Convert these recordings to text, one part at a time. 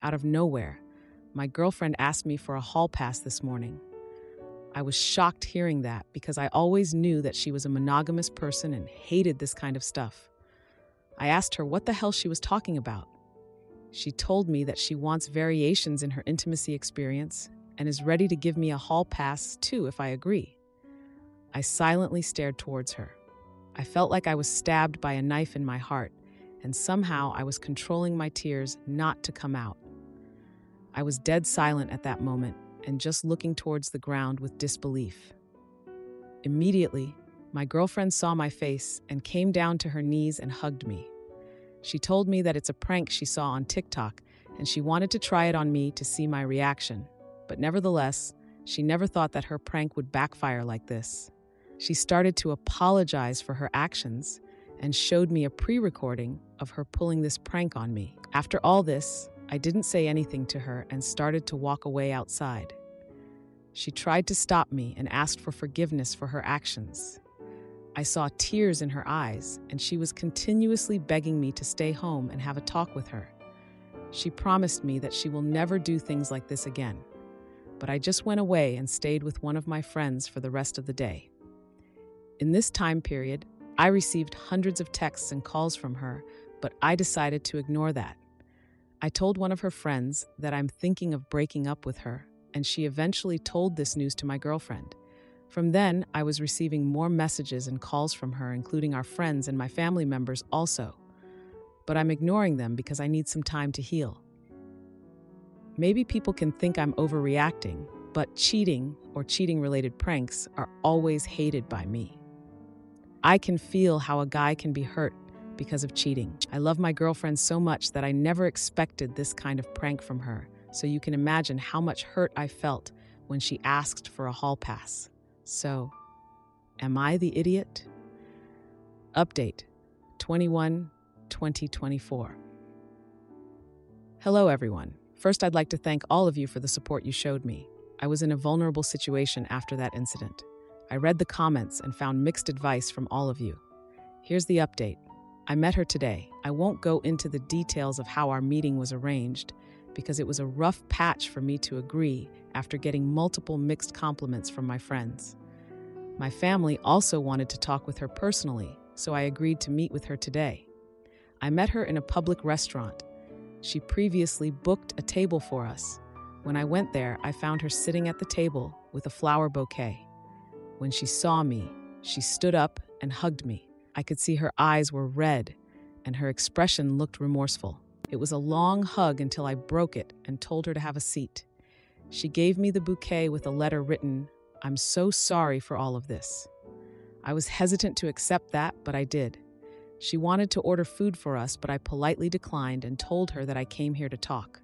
Out of nowhere, my girlfriend asked me for a hall pass this morning. I was shocked hearing that because I always knew that she was a monogamous person and hated this kind of stuff. I asked her what the hell she was talking about. She told me that she wants variations in her intimacy experience and is ready to give me a hall pass too if I agree. I silently stared towards her. I felt like I was stabbed by a knife in my heart, and somehow I was controlling my tears not to come out. I was dead silent at that moment and just looking towards the ground with disbelief. Immediately, my girlfriend saw my face and came down to her knees and hugged me. She told me that it's a prank she saw on TikTok and she wanted to try it on me to see my reaction. But nevertheless, she never thought that her prank would backfire like this. She started to apologize for her actions and showed me a pre-recording of her pulling this prank on me. After all this, I didn't say anything to her and started to walk away outside. She tried to stop me and asked for forgiveness for her actions. I saw tears in her eyes, and she was continuously begging me to stay home and have a talk with her. She promised me that she will never do things like this again. But I just went away and stayed with one of my friends for the rest of the day. In this time period, I received hundreds of texts and calls from her, but I decided to ignore that. I told one of her friends that I'm thinking of breaking up with her, and she eventually told this news to my girlfriend. From then, I was receiving more messages and calls from her, including our friends and my family members also. But I'm ignoring them because I need some time to heal. Maybe people can think I'm overreacting, but cheating or cheating-related pranks are always hated by me. I can feel how a guy can be hurt because of cheating. I love my girlfriend so much that I never expected this kind of prank from her, so you can imagine how much hurt I felt when she asked for a hall pass. So, am I the idiot? Update 21/2024. Hello everyone. First, I'd like to thank all of you for the support you showed me. I was in a vulnerable situation after that incident. I read the comments and found mixed advice from all of you. Here's the update. I met her today. I won't go into the details of how our meeting was arranged because it was a rough patch for me to agree after getting multiple mixed compliments from my friends. My family also wanted to talk with her personally, so I agreed to meet with her today. I met her in a public restaurant. She previously booked a table for us. When I went there, I found her sitting at the table with a flower bouquet. When she saw me, she stood up and hugged me. I could see her eyes were red, and her expression looked remorseful. It was a long hug until I broke it and told her to have a seat. She gave me the bouquet with a letter written, "I'm so sorry for all of this." I was hesitant to accept that, but I did. She wanted to order food for us, but I politely declined and told her that I came here to talk.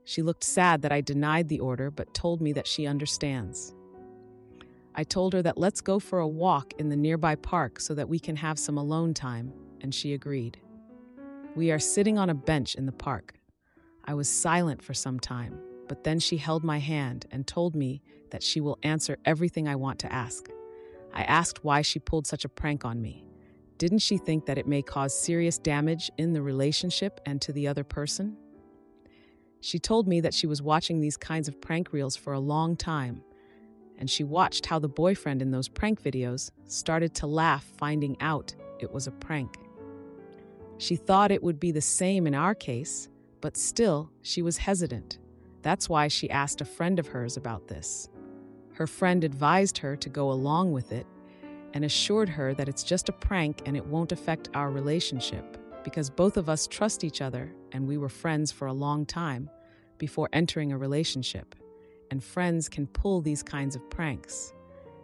She looked sad that I denied the order, but told me that she understands. I told her that let's go for a walk in the nearby park so that we can have some alone time, and she agreed. We are sitting on a bench in the park. I was silent for some time, but then she held my hand and told me that she will answer everything I want to ask. I asked why she pulled such a prank on me. Didn't she think that it may cause serious damage in the relationship and to the other person? She told me that she was watching these kinds of prank reels for a long time, and she watched how the boyfriend in those prank videos started to laugh, finding out it was a prank. She thought it would be the same in our case, but still, she was hesitant. That's why she asked a friend of hers about this. Her friend advised her to go along with it and assured her that it's just a prank and it won't affect our relationship because both of us trust each other and we were friends for a long time before entering a relationship, and friends can pull these kinds of pranks.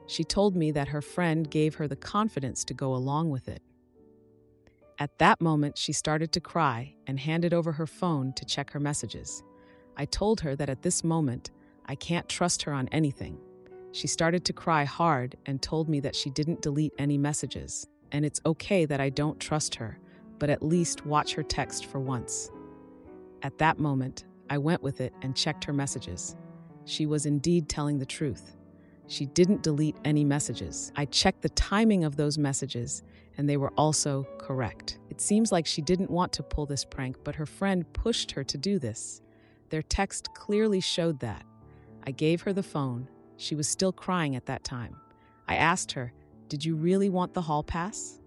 She told me that her friend gave her the confidence to go along with it. At that moment, she started to cry and handed over her phone to check her messages. I told her that at this moment, I can't trust her on anything. She started to cry hard and told me that she didn't delete any messages, and it's okay that I don't trust her, but at least watch her text for once. At that moment, I went with it and checked her messages. She was indeed telling the truth. She didn't delete any messages. I checked the timing of those messages, and they were also correct. It seems like she didn't want to pull this prank, but her friend pushed her to do this. Their text clearly showed that. I gave her the phone. She was still crying at that time. I asked her, "Did you really want the hall pass?"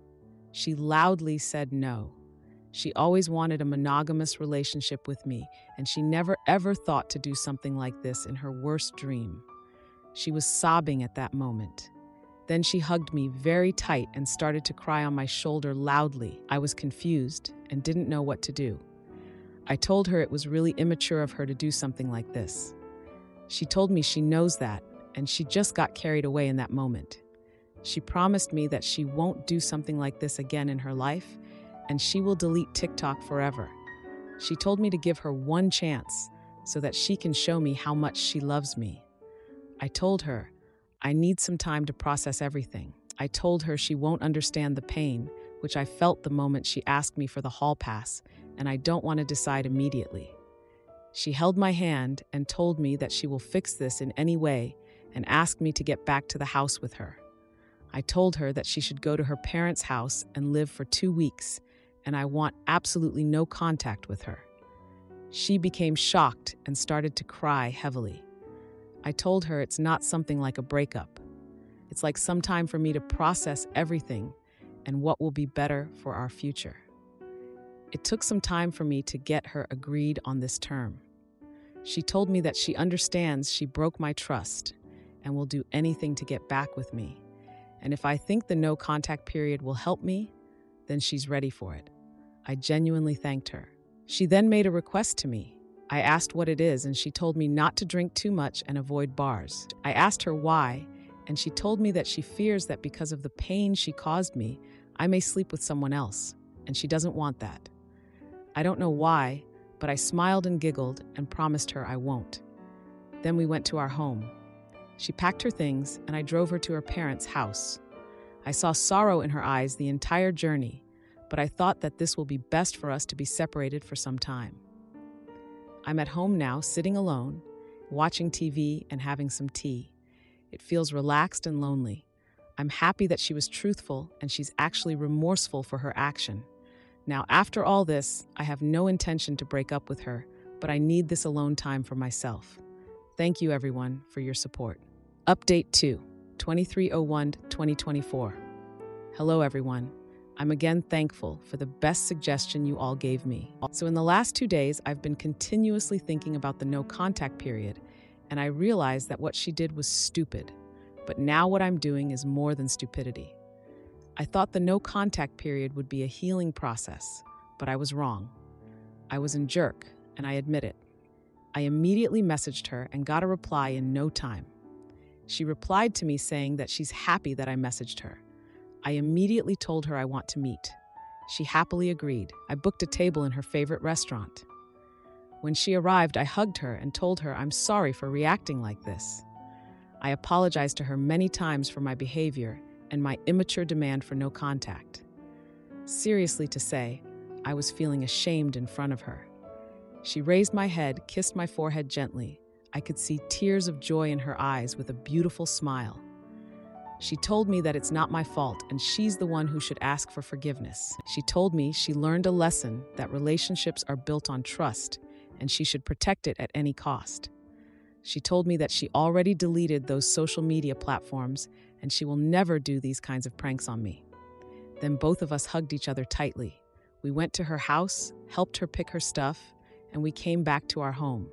She loudly said no. She always wanted a monogamous relationship with me, and she never ever thought to do something like this in her worst dream. She was sobbing at that moment. Then she hugged me very tight and started to cry on my shoulder loudly. I was confused and didn't know what to do. I told her it was really immature of her to do something like this. She told me she knows that, and she just got carried away in that moment. She promised me that she won't do something like this again in her life, and she will delete TikTok forever. She told me to give her one chance so that she can show me how much she loves me. I told her, I need some time to process everything. I told her she won't understand the pain, which I felt the moment she asked me for the hall pass, and I don't want to decide immediately. She held my hand and told me that she will fix this in any way and asked me to get back to the house with her. I told her that she should go to her parents' house and live for 2 weeks, and I want absolutely no contact with her. She became shocked and started to cry heavily. I told her it's not something like a breakup. It's like some time for me to process everything and what will be better for our future. It took some time for me to get her agreed on this term. She told me that she understands she broke my trust and will do anything to get back with me. And if I think the no contact period will help me, then she's ready for it. I genuinely thanked her. She then made a request to me. I asked what it is, and she told me not to drink too much and avoid bars. I asked her why, and she told me that she fears that because of the pain she caused me, I may sleep with someone else, and she doesn't want that. I don't know why, but I smiled and giggled and promised her I won't. Then we went to our home. She packed her things, and I drove her to her parents' house. I saw sorrow in her eyes the entire journey, but I thought that this will be best for us to be separated for some time. I'm at home now, sitting alone, watching TV and having some tea. It feels relaxed and lonely. I'm happy that she was truthful and she's actually remorseful for her action. Now, after all this, I have no intention to break up with her, but I need this alone time for myself. Thank you, everyone, for your support. Update 2, 23/01/2024. Hello, everyone. I'm again thankful for the best suggestion you all gave me. So in the last 2 days, I've been continuously thinking about the no contact period, and I realized that what she did was stupid. But now what I'm doing is more than stupidity. I thought the no contact period would be a healing process, but I was wrong. I was a jerk, and I admit it. I immediately messaged her and got a reply in no time. She replied to me saying that she's happy that I messaged her. I immediately told her I want to meet. She happily agreed. I booked a table in her favorite restaurant. When she arrived, I hugged her and told her I'm sorry for reacting like this. I apologized to her many times for my behavior and my immature demand for no contact. Seriously to say, I was feeling ashamed in front of her. She raised my head, kissed my forehead gently. I could see tears of joy in her eyes with a beautiful smile. She told me that it's not my fault and she's the one who should ask for forgiveness. She told me she learned a lesson that relationships are built on trust and she should protect it at any cost. She told me that she already deleted those social media platforms and she will never do these kinds of pranks on me. Then both of us hugged each other tightly. We went to her house, helped her pick her stuff, and we came back to our home.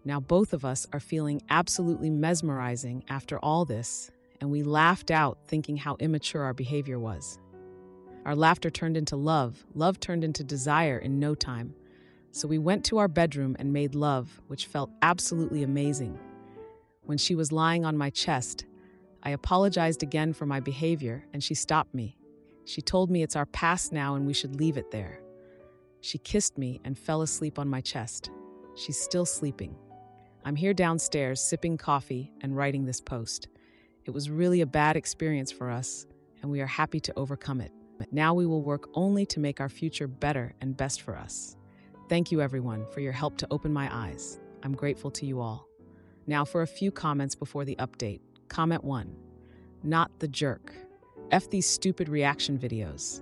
Now both of us are feeling absolutely mesmerizing after all this, and we laughed out thinking how immature our behavior was. Our laughter turned into love. Love turned into desire in no time. So we went to our bedroom and made love, which felt absolutely amazing. When she was lying on my chest, I apologized again for my behavior, and she stopped me. She told me it's our past now and we should leave it there. She kissed me and fell asleep on my chest. She's still sleeping. I'm here downstairs sipping coffee and writing this post. It was really a bad experience for us, and we are happy to overcome it. Now we will work only to make our future better and best for us. Thank you, everyone, for your help to open my eyes. I'm grateful to you all. Now for a few comments before the update. Comment 1. Not the jerk. F these stupid reaction videos.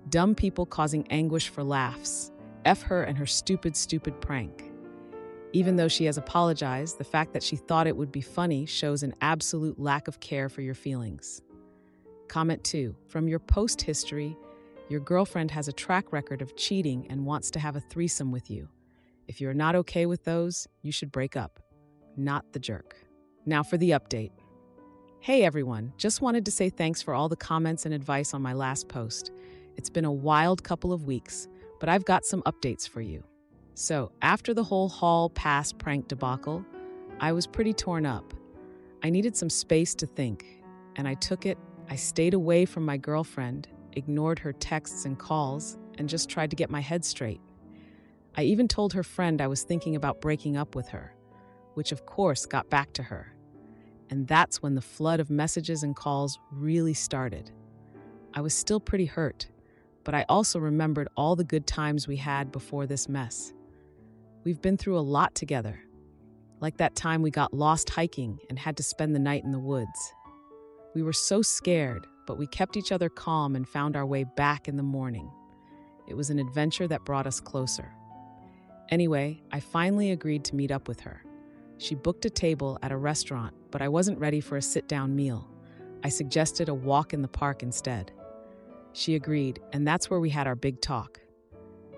Dumb people causing anguish for laughs. F her and her stupid prank. Even though she has apologized, the fact that she thought it would be funny shows an absolute lack of care for your feelings. Comment 2. From your post history, your girlfriend has a track record of cheating and wants to have a threesome with you. If you're not okay with those, you should break up. Not the jerk. Now for the update. Hey everyone, just wanted to say thanks for all the comments and advice on my last post. It's been a wild couple of weeks, but I've got some updates for you. So, after the whole hall pass prank debacle, I was pretty torn up. I needed some space to think, and I took it. I stayed away from my girlfriend, ignored her texts and calls, and just tried to get my head straight. I even told her friend I was thinking about breaking up with her, which of course got back to her. And that's when the flood of messages and calls really started. I was still pretty hurt, but I also remembered all the good times we had before this mess. We've been through a lot together, like that time we got lost hiking and had to spend the night in the woods. We were so scared, but we kept each other calm and found our way back in the morning. It was an adventure that brought us closer. Anyway, I finally agreed to meet up with her. She booked a table at a restaurant, but I wasn't ready for a sit-down meal. I suggested a walk in the park instead. She agreed, and that's where we had our big talk.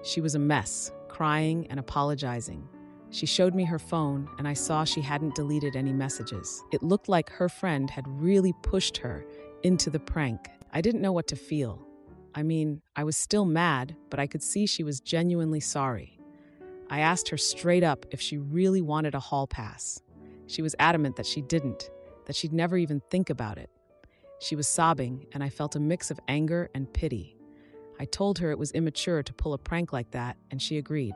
She was a mess, crying and apologizing. She showed me her phone, and I saw she hadn't deleted any messages. It looked like her friend had really pushed her into the prank. I didn't know what to feel. I mean, I was still mad, but I could see she was genuinely sorry. I asked her straight up if she really wanted a hall pass. She was adamant that she didn't, that she'd never even think about it. She was sobbing, and I felt a mix of anger and pity. I told her it was immature to pull a prank like that, and she agreed.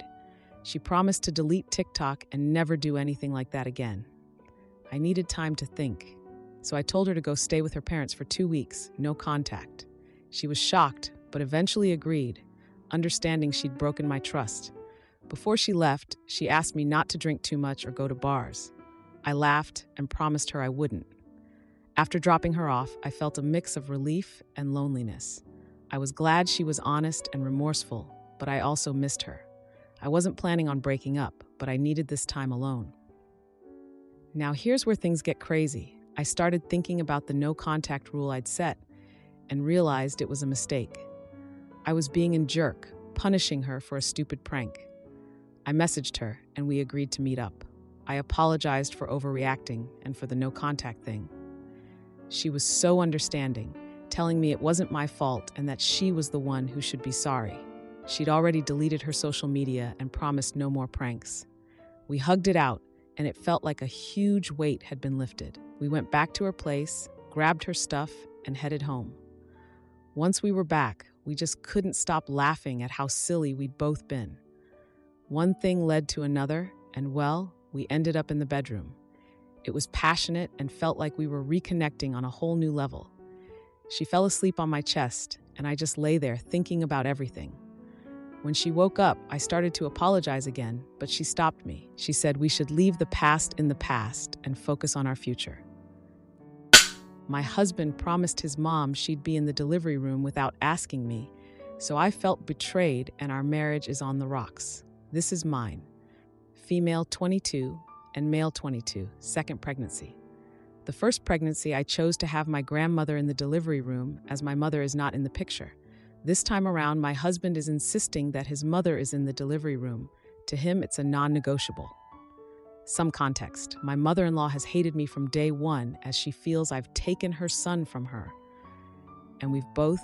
She promised to delete TikTok and never do anything like that again. I needed time to think, so I told her to go stay with her parents for 2 weeks, no contact. She was shocked, but eventually agreed, understanding she'd broken my trust. Before she left, she asked me not to drink too much or go to bars. I laughed and promised her I wouldn't. After dropping her off, I felt a mix of relief and loneliness. I was glad she was honest and remorseful, but I also missed her. I wasn't planning on breaking up, but I needed this time alone. Now here's where things get crazy. I started thinking about the no-contact rule I'd set and realized it was a mistake. I was being a jerk, punishing her for a stupid prank. I messaged her, and we agreed to meet up. I apologized for overreacting and for the no-contact thing. She was so understanding, telling me it wasn't my fault and that she was the one who should be sorry. She'd already deleted her social media and promised no more pranks. We hugged it out, and it felt like a huge weight had been lifted. We went back to her place, grabbed her stuff, and headed home. Once we were back, we just couldn't stop laughing at how silly we'd both been. One thing led to another, and well, we ended up in the bedroom. It was passionate and felt like we were reconnecting on a whole new level. She fell asleep on my chest, and I just lay there thinking about everything. When she woke up, I started to apologize again, but she stopped me. She said we should leave the past in the past and focus on our future. My husband promised his mom she'd be in the delivery room without asking me, so I felt betrayed and our marriage is on the rocks. This is mine. Female 22 and male 22, second pregnancy. The first pregnancy, I chose to have my grandmother in the delivery room as my mother is not in the picture. This time around, my husband is insisting that his mother is in the delivery room. To him, it's a non-negotiable. Some context. My mother-in-law has hated me from day one as she feels I've taken her son from her. And we've both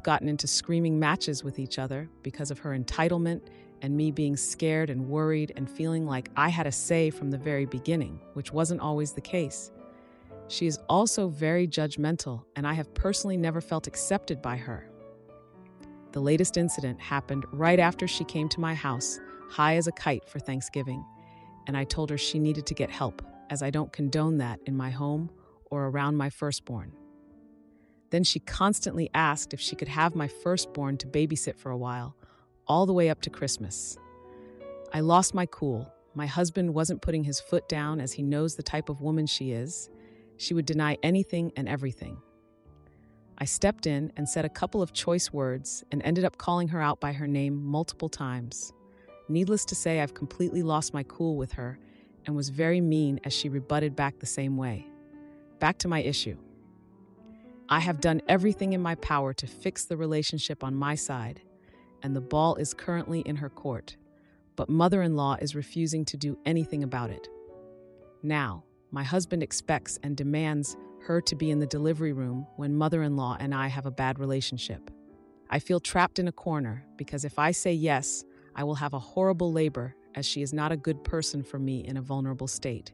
gotten into screaming matches with each other because of her entitlement and me being scared and worried and feeling like I had a say from the very beginning, which wasn't always the case. She is also very judgmental, and I have personally never felt accepted by her. The latest incident happened right after she came to my house, high as a kite for Thanksgiving, and I told her she needed to get help, as I don't condone that in my home or around my firstborn. Then she constantly asked if she could have my firstborn to babysit for a while, all the way up to Christmas. I lost my cool. My husband wasn't putting his foot down as he knows the type of woman she is. She would deny anything and everything. I stepped in and said a couple of choice words and ended up calling her out by her name multiple times. Needless to say, I've completely lost my cool with her and was very mean as she rebutted back the same way. Back to my issue. I have done everything in my power to fix the relationship on my side, and the ball is currently in her court, but mother-in-law is refusing to do anything about it. Now, my husband expects and demands her to be in the delivery room when mother-in-law and I have a bad relationship. I feel trapped in a corner because if I say yes, I will have a horrible labor as she is not a good person for me in a vulnerable state.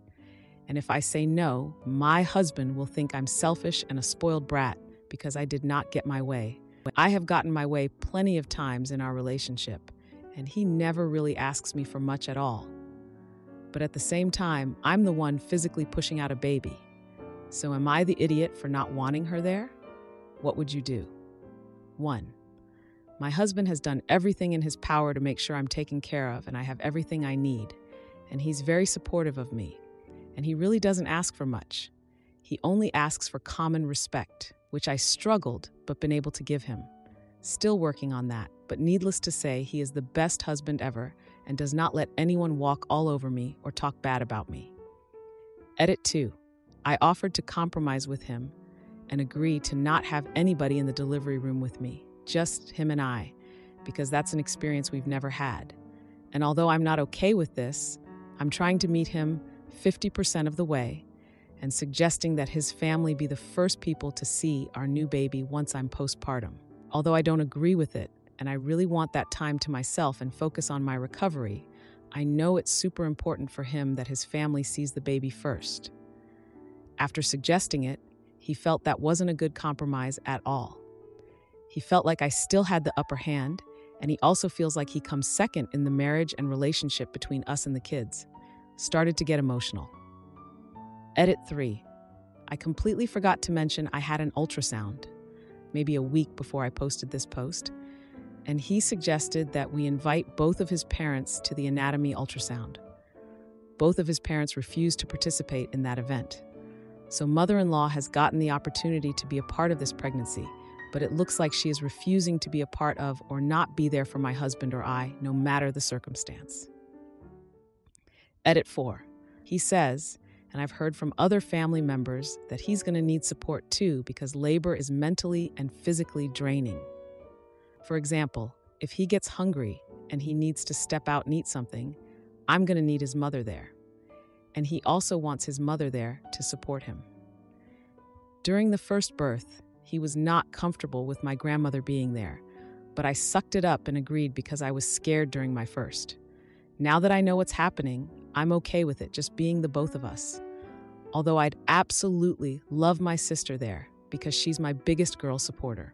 And if I say no, my husband will think I'm selfish and a spoiled brat because I did not get my way. I have gotten my way plenty of times in our relationship, and he never really asks me for much at all. But at the same time, I'm the one physically pushing out a baby. So am I the idiot for not wanting her there? What would you do? 1. My husband has done everything in his power to make sure I'm taken care of and I have everything I need, and he's very supportive of me. And he really doesn't ask for much. He only asks for common respect, which I struggled but been able to give him. Still working on that, but needless to say, he is the best husband ever and does not let anyone walk all over me or talk bad about me. Edit 2. I offered to compromise with him and agree to not have anybody in the delivery room with me, just him and I, because that's an experience we've never had. And although I'm not okay with this, I'm trying to meet him 50% of the way and suggesting that his family be the first people to see our new baby once I'm postpartum. Although I don't agree with it, and I really want that time to myself and focus on my recovery, I know it's super important for him that his family sees the baby first. After suggesting it, he felt that wasn't a good compromise at all. He felt like I still had the upper hand, and he also feels like he comes second in the marriage and relationship between us and the kids. Started to get emotional. Edit 3. I completely forgot to mention I had an ultrasound, maybe a week before I posted this post, and he suggested that we invite both of his parents to the anatomy ultrasound. Both of his parents refused to participate in that event. So mother-in-law has gotten the opportunity to be a part of this pregnancy, but it looks like she is refusing to be a part of or not be there for my husband or I, no matter the circumstance. Edit 4. He says, and I've heard from other family members, that he's going to need support too because labor is mentally and physically draining. For example, if he gets hungry and he needs to step out and eat something, I'm going to need his mother there. And he also wants his mother there to support him. During the first birth, he was not comfortable with my grandmother being there, but I sucked it up and agreed because I was scared during my first. Now that I know what's happening, I'm okay with it just being the both of us. Although I'd absolutely love my sister there because she's my biggest girl supporter.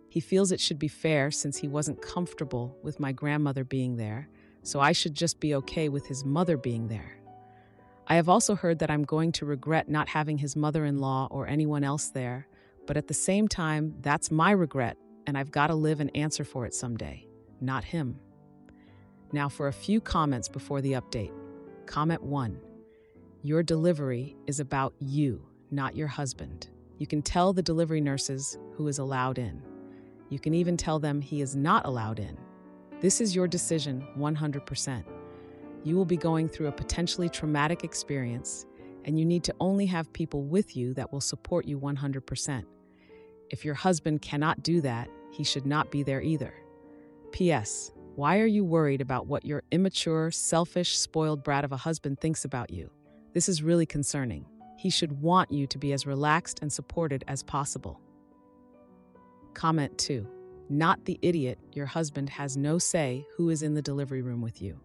He feels it should be fair since he wasn't comfortable with my grandmother being there, so I should just be okay with his mother being there. I have also heard that I'm going to regret not having his mother-in-law or anyone else there, but at the same time, that's my regret, and I've got to live and answer for it someday, not him. Now for a few comments before the update. Comment 1. Your delivery is about you, not your husband. You can tell the delivery nurses who is allowed in. You can even tell them he is not allowed in. This is your decision 100%. You will be going through a potentially traumatic experience, and you need to only have people with you that will support you 100%. If your husband cannot do that, he should not be there either. P.S. Why are you worried about what your immature, selfish, spoiled brat of a husband thinks about you? This is really concerning. He should want you to be as relaxed and supported as possible. Comment 2. Not the idiot, your husband has no say who is in the delivery room with you.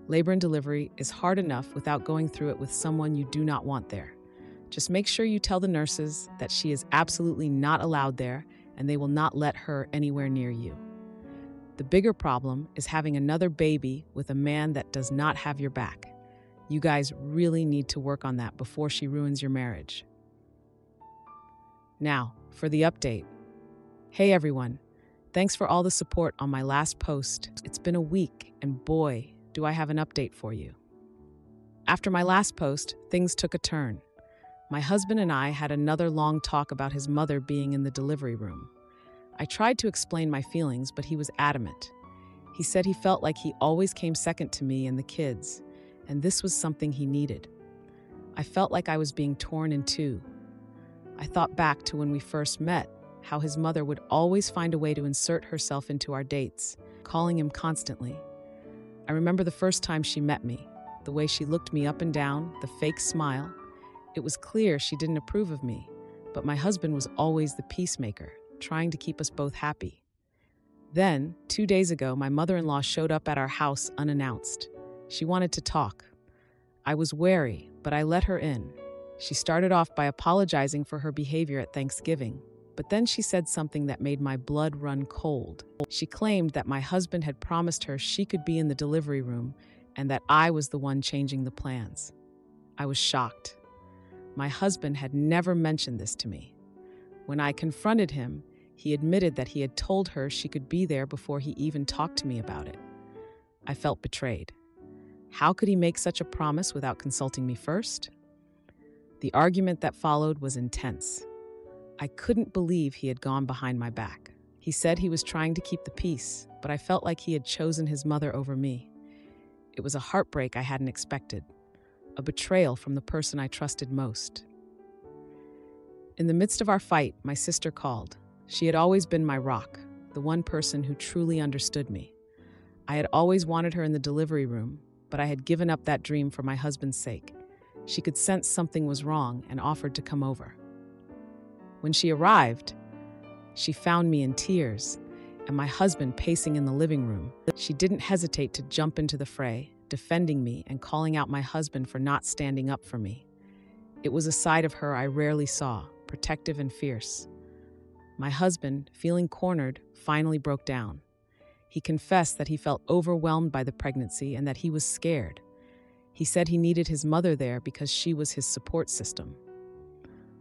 Labor and delivery is hard enough without going through it with someone you do not want there. Just make sure you tell the nurses that she is absolutely not allowed there and they will not let her anywhere near you. The bigger problem is having another baby with a man that does not have your back. You guys really need to work on that before she ruins your marriage. Now, for the update. Hey everyone, thanks for all the support on my last post. It's been a week, and boy, do I have an update for you. After my last post, things took a turn. My husband and I had another long talk about his mother being in the delivery room. I tried to explain my feelings, but he was adamant. He said he felt like he always came second to me and the kids, and this was something he needed. I felt like I was being torn in two. I thought back to when we first met, how his mother would always find a way to insert herself into our dates, calling him constantly. I remember the first time she met me, the way she looked me up and down, the fake smile. It was clear she didn't approve of me, but my husband was always the peacemaker, trying to keep us both happy. Then, 2 days ago, my mother-in-law showed up at our house unannounced. She wanted to talk. I was wary, but I let her in. She started off by apologizing for her behavior at Thanksgiving, but then she said something that made my blood run cold. She claimed that my husband had promised her she could be in the delivery room and that I was the one changing the plans. I was shocked. My husband had never mentioned this to me. When I confronted him, he admitted that he had told her she could be there before he even talked to me about it. I felt betrayed. How could he make such a promise without consulting me first? The argument that followed was intense. I couldn't believe he had gone behind my back. He said he was trying to keep the peace, but I felt like he had chosen his mother over me. It was a heartbreak I hadn't expected, a betrayal from the person I trusted most. In the midst of our fight, my sister called. She had always been my rock, the one person who truly understood me. I had always wanted her in the delivery room, but I had given up that dream for my husband's sake. She could sense something was wrong and offered to come over. When she arrived, she found me in tears and my husband pacing in the living room. She didn't hesitate to jump into the fray, defending me and calling out my husband for not standing up for me. It was a side of her I rarely saw, protective and fierce. My husband, feeling cornered, finally broke down. He confessed that he felt overwhelmed by the pregnancy and that he was scared. He said he needed his mother there because she was his support system.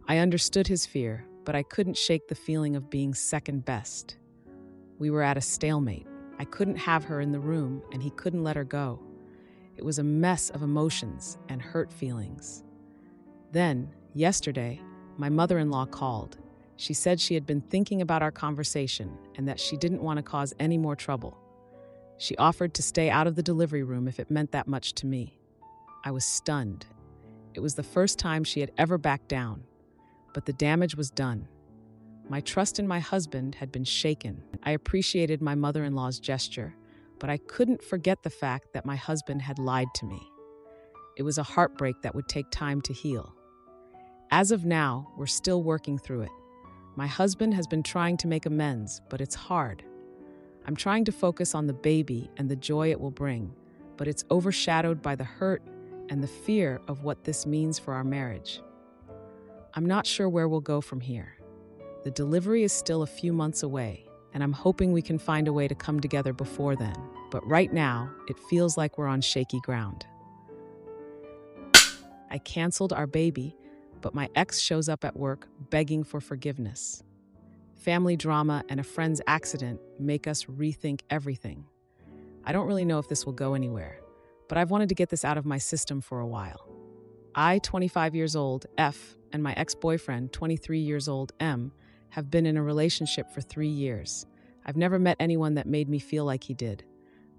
I understood his fear, but I couldn't shake the feeling of being second best. We were at a stalemate. I couldn't have her in the room, and he couldn't let her go. It was a mess of emotions and hurt feelings. Then, yesterday, my mother-in-law called. She said she had been thinking about our conversation and that she didn't want to cause any more trouble. She offered to stay out of the delivery room if it meant that much to me. I was stunned. It was the first time she had ever backed down, but the damage was done. My trust in my husband had been shaken. I appreciated my mother-in-law's gesture, but I couldn't forget the fact that my husband had lied to me. It was a heartbreak that would take time to heal. As of now, we're still working through it. My husband has been trying to make amends, but it's hard. I'm trying to focus on the baby and the joy it will bring, but it's overshadowed by the hurt and the fear of what this means for our marriage. I'm not sure where we'll go from here. The delivery is still a few months away, and I'm hoping we can find a way to come together before then. But right now, it feels like we're on shaky ground. I canceled our baby, but my ex shows up at work begging for forgiveness. Family drama and a friend's accident make us rethink everything. I don't really know if this will go anywhere, but I've wanted to get this out of my system for a while. I, 25 years old, F, and my ex-boyfriend, 23 years old, M, have been in a relationship for 3 years. I've never met anyone that made me feel like he did.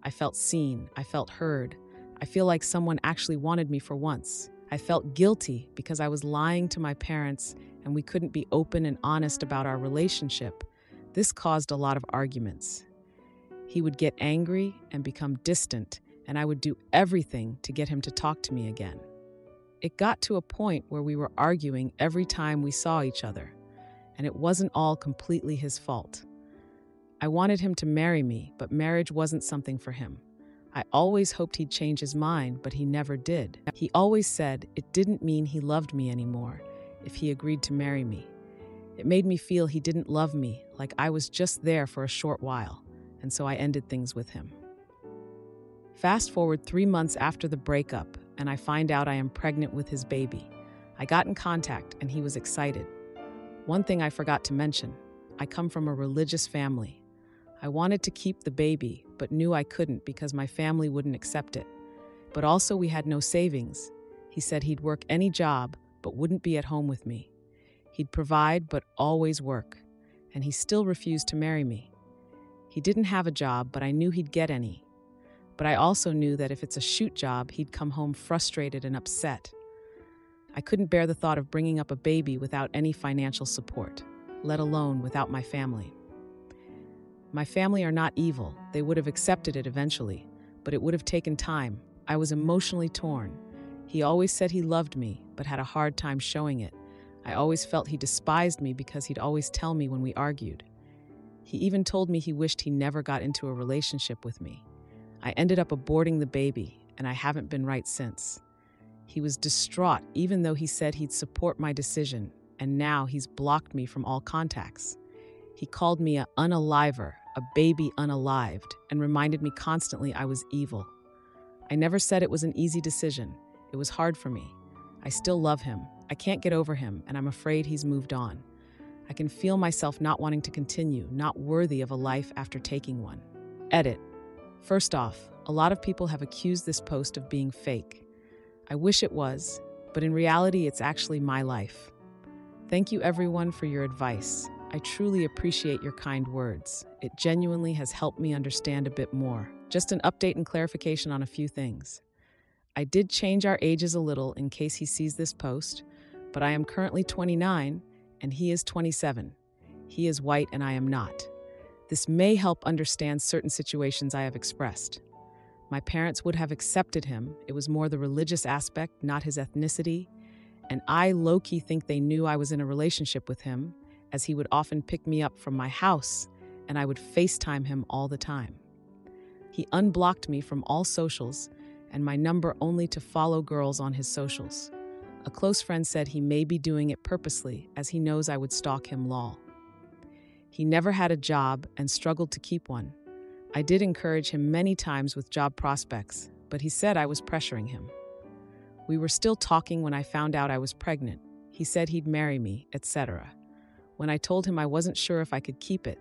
I felt seen. I felt heard. I feel like someone actually wanted me for once. I felt guilty because I was lying to my parents and we couldn't be open and honest about our relationship. This caused a lot of arguments. He would get angry and become distant, and I would do everything to get him to talk to me again. It got to a point where we were arguing every time we saw each other, and it wasn't all completely his fault. I wanted him to marry me, but marriage wasn't something for him. I always hoped he'd change his mind, but he never did. He always said it didn't mean he loved me anymore if he agreed to marry me. It made me feel he didn't love me, like I was just there for a short while, and so I ended things with him. Fast forward 3 months after the breakup, and I find out I am pregnant with his baby. I got in contact, and he was excited. One thing I forgot to mention, I come from a religious family. I wanted to keep the baby, but knew I couldn't because my family wouldn't accept it. But also we had no savings. He said he'd work any job, but wouldn't be at home with me. He'd provide, but always work. And he still refused to marry me. He didn't have a job, but I knew he'd get any. But I also knew that if it's a shoot job, he'd come home frustrated and upset. I couldn't bear the thought of bringing up a baby without any financial support, let alone without my family. My family are not evil. They would have accepted it eventually, but it would have taken time. I was emotionally torn. He always said he loved me, but had a hard time showing it. I always felt he despised me because he'd always tell me when we argued. He even told me he wished he never got into a relationship with me. I ended up aborting the baby, and I haven't been right since. He was distraught, even though he said he'd support my decision, and now he's blocked me from all contacts. He called me a unaliver, a baby unalived, and reminded me constantly I was evil. I never said it was an easy decision. It was hard for me. I still love him. I can't get over him, and I'm afraid he's moved on. I can feel myself not wanting to continue, not worthy of a life after taking one. Edit. First off, a lot of people have accused this post of being fake. I wish it was, but in reality, it's actually my life. Thank you everyone for your advice. I truly appreciate your kind words. It genuinely has helped me understand a bit more. Just an update and clarification on a few things. I did change our ages a little in case he sees this post, but I am currently 29 and he is 27. He is white and I am not. This may help understand certain situations I have expressed. My parents would have accepted him. It was more the religious aspect, not his ethnicity. And I low-key think they knew I was in a relationship with him, as he would often pick me up from my house and I would FaceTime him all the time. He unblocked me from all socials and my number only to follow girls on his socials. A close friend said he may be doing it purposely as he knows I would stalk him lol. He never had a job and struggled to keep one. I did encourage him many times with job prospects, but he said I was pressuring him. We were still talking when I found out I was pregnant. He said he'd marry me, etc. When I told him I wasn't sure if I could keep it,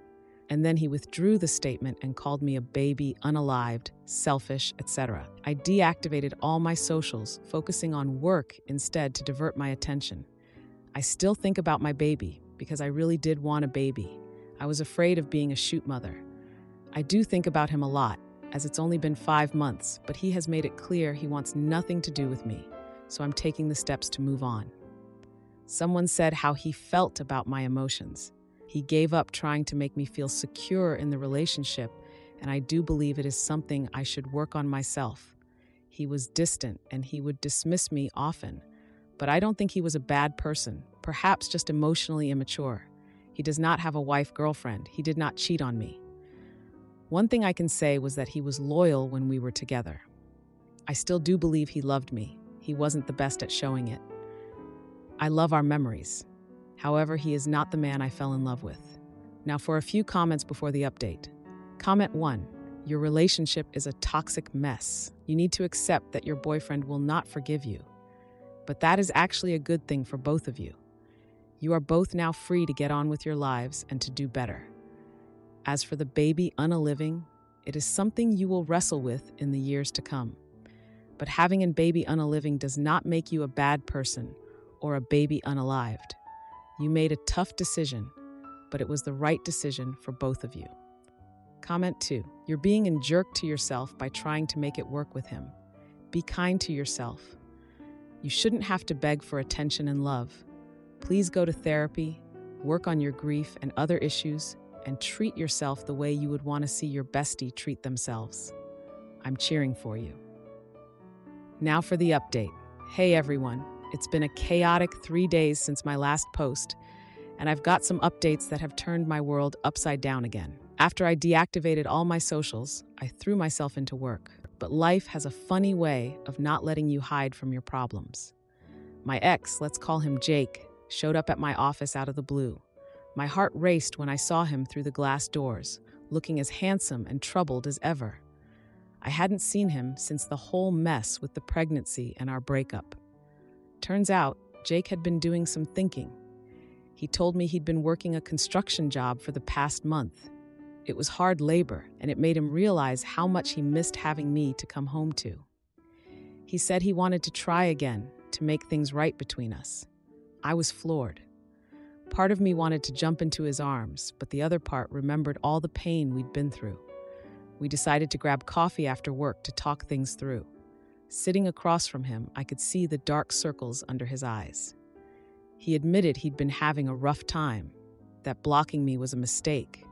and then he withdrew the statement and called me a baby, unalived, selfish, etc. I deactivated all my socials, focusing on work instead to divert my attention. I still think about my baby because I really did want a baby. I was afraid of being a shoot mother. I do think about him a lot, as it's only been 5 months, but he has made it clear he wants nothing to do with me, so I'm taking the steps to move on. Someone said how he felt about my emotions. He gave up trying to make me feel secure in the relationship, and I do believe it is something I should work on myself. He was distant and he would dismiss me often, but I don't think he was a bad person, perhaps just emotionally immature. He does not have a wife-girlfriend. He did not cheat on me. One thing I can say was that he was loyal when we were together. I still do believe he loved me. He wasn't the best at showing it. I love our memories. However, he is not the man I fell in love with. Now for a few comments before the update. Comment 1. Your relationship is a toxic mess. You need to accept that your boyfriend will not forgive you. But that is actually a good thing for both of you. You are both now free to get on with your lives and to do better. As for the baby unaliving, it is something you will wrestle with in the years to come. But having a baby unaliving does not make you a bad person or a baby unalived. You made a tough decision, but it was the right decision for both of you. Comment 2. You're being a jerk to yourself by trying to make it work with him. Be kind to yourself. You shouldn't have to beg for attention and love. Please go to therapy, work on your grief and other issues, and treat yourself the way you would want to see your bestie treat themselves. I'm cheering for you. Now for the update. Hey everyone, it's been a chaotic 3 days since my last post, and I've got some updates that have turned my world upside down again. After I deactivated all my socials, I threw myself into work. But life has a funny way of not letting you hide from your problems. My ex, let's call him Jake, showed up at my office out of the blue. My heart raced when I saw him through the glass doors, looking as handsome and troubled as ever. I hadn't seen him since the whole mess with the pregnancy and our breakup. Turns out, Jake had been doing some thinking. He told me he'd been working a construction job for the past month. It was hard labor, and it made him realize how much he missed having me to come home to. He said he wanted to try again to make things right between us. I was floored. Part of me wanted to jump into his arms, but the other part remembered all the pain we'd been through. We decided to grab coffee after work to talk things through. Sitting across from him, I could see the dark circles under his eyes. He admitted he'd been having a rough time, that blocking me was a mistake,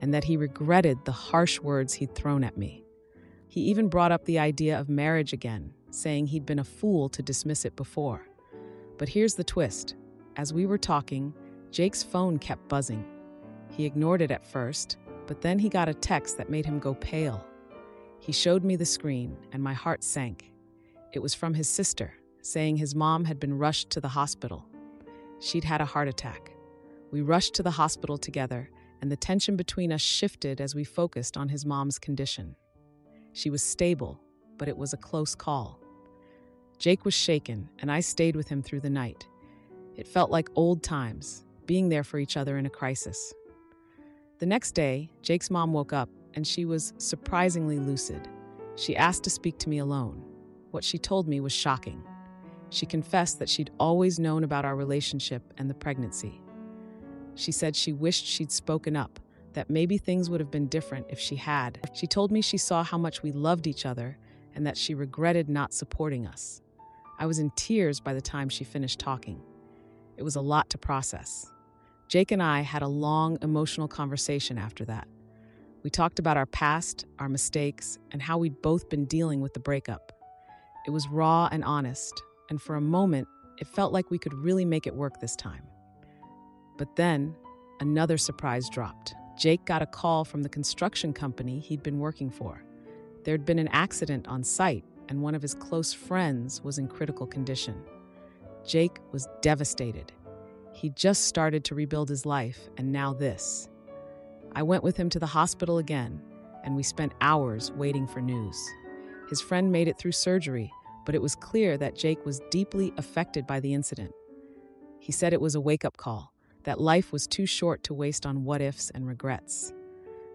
and that he regretted the harsh words he'd thrown at me. He even brought up the idea of marriage again, saying he'd been a fool to dismiss it before. But here's the twist. As we were talking, Jake's phone kept buzzing. He ignored it at first, but then he got a text that made him go pale. He showed me the screen, and my heart sank. It was from his sister, saying his mom had been rushed to the hospital. She'd had a heart attack. We rushed to the hospital together, and the tension between us shifted as we focused on his mom's condition. She was stable, but it was a close call. Jake was shaken, and I stayed with him through the night. It felt like old times, being there for each other in a crisis. The next day, Jake's mom woke up, and she was surprisingly lucid. She asked to speak to me alone. What she told me was shocking. She confessed that she'd always known about our relationship and the pregnancy. She said she wished she'd spoken up, that maybe things would have been different if she had. She told me she saw how much we loved each other and that she regretted not supporting us. I was in tears by the time she finished talking. It was a lot to process. Jake and I had a long, emotional conversation after that. We talked about our past, our mistakes, and how we'd both been dealing with the breakup. It was raw and honest, and for a moment, it felt like we could really make it work this time. But then, another surprise dropped. Jake got a call from the construction company he'd been working for. There'd been an accident on site, and one of his close friends was in critical condition. Jake was devastated. He'd just started to rebuild his life, and now this. I went with him to the hospital again, and we spent hours waiting for news. His friend made it through surgery, but it was clear that Jake was deeply affected by the incident. He said it was a wake-up call, that life was too short to waste on what-ifs and regrets.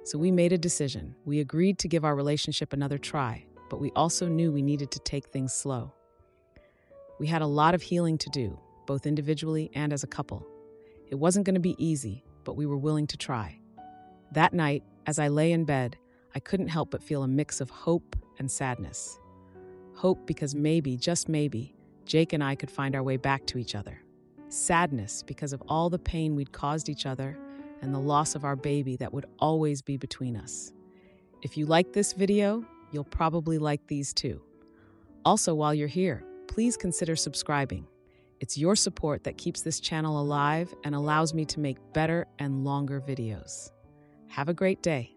So we made a decision. We agreed to give our relationship another try, but we also knew we needed to take things slow. We had a lot of healing to do, both individually and as a couple. It wasn't going to be easy, but we were willing to try. That night, as I lay in bed, I couldn't help but feel a mix of hope and sadness. Hope because maybe, just maybe, Jake and I could find our way back to each other. Sadness because of all the pain we'd caused each other and the loss of our baby that would always be between us. If you like this video, you'll probably like these too. Also, while you're here, please consider subscribing. It's your support that keeps this channel alive and allows me to make better and longer videos. Have a great day.